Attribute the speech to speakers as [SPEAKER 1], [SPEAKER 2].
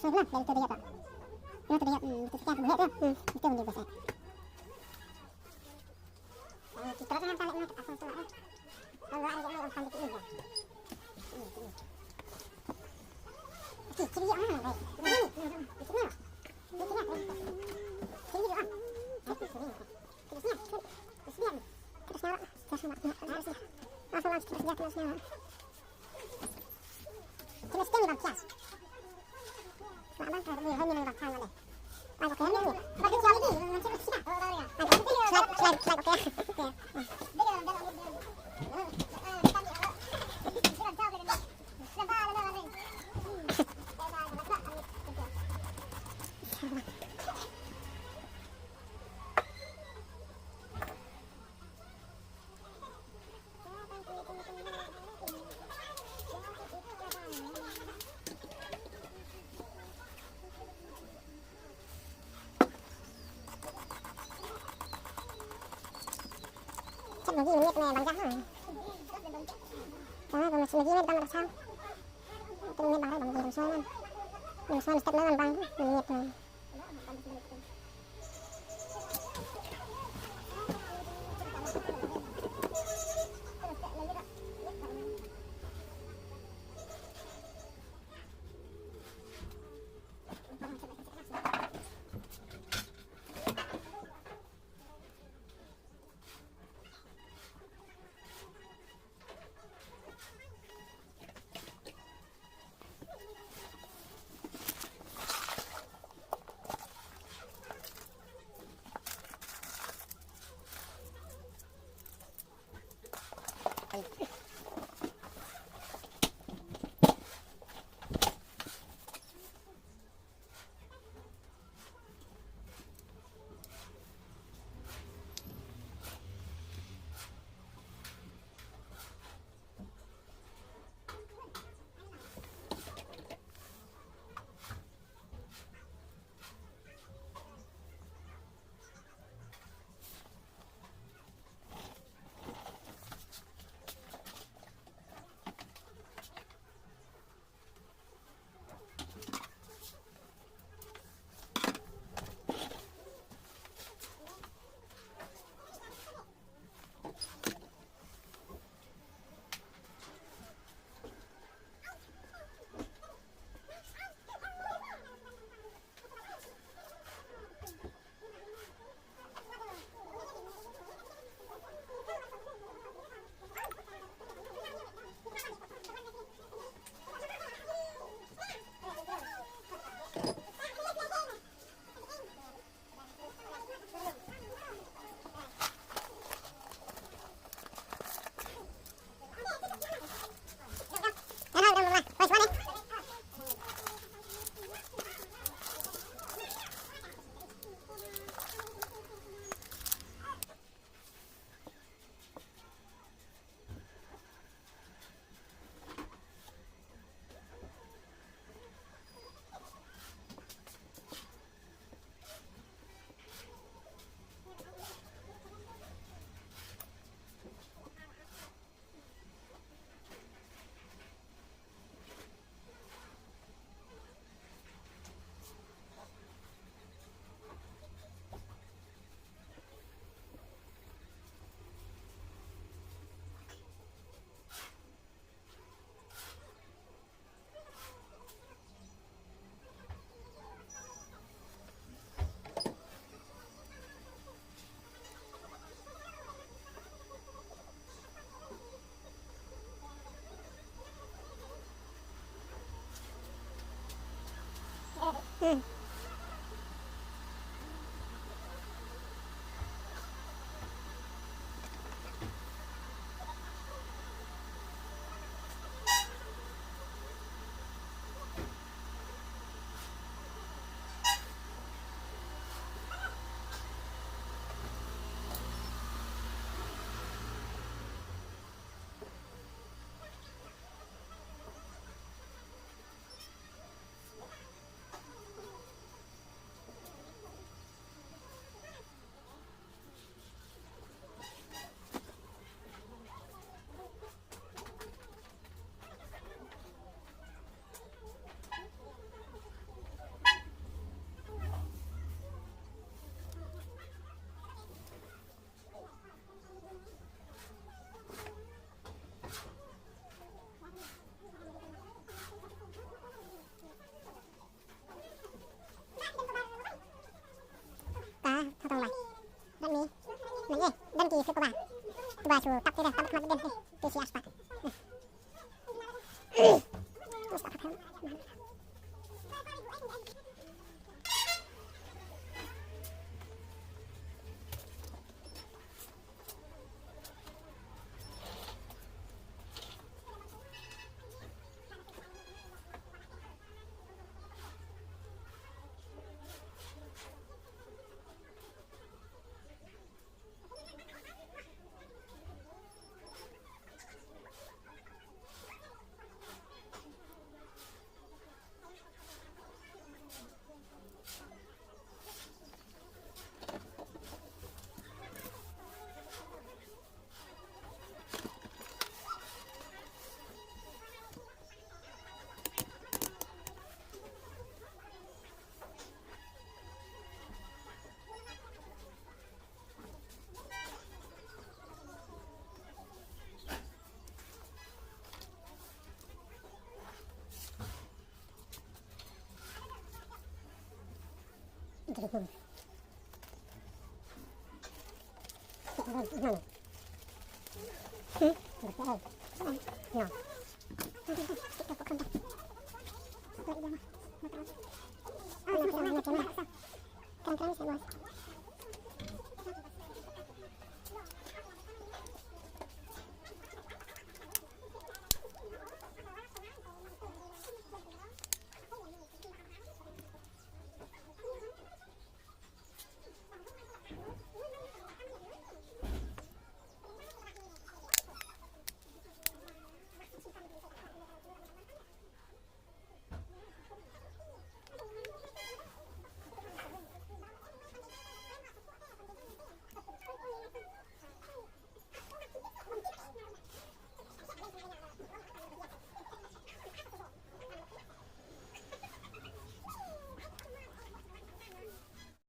[SPEAKER 1] belum dari itu dia pak. Itu dia itu sekian buat tuh. Itu yang juga saya. Kita kan tarik nak asal tu lah. Kalau ada yang orang pandai itu. Ciri yang mana baik? Ini. Itu mana? Ini apa? Ciri yang. Tapi ciri. Terusnya. Terusnya. Terusnya. Terusnya. Langsung terusnya. Terus ini bang kias. Abang kalau dia hanya nak makan mana? Abang kalau ni, bagi jauh ni, macam tu sih. Slide, okay. Lagi menit nih bang Jahan. Karena kalau masih lagi menit bang bersam. Itu menit baru bang jam soalan. Jam soalan step nalan bang menit nih. شو طب كده طب ما بدنا ايش يشبع مصطفى Telepon. Mana? Berapa? Ya. Kita bukan dah. Lagi dah.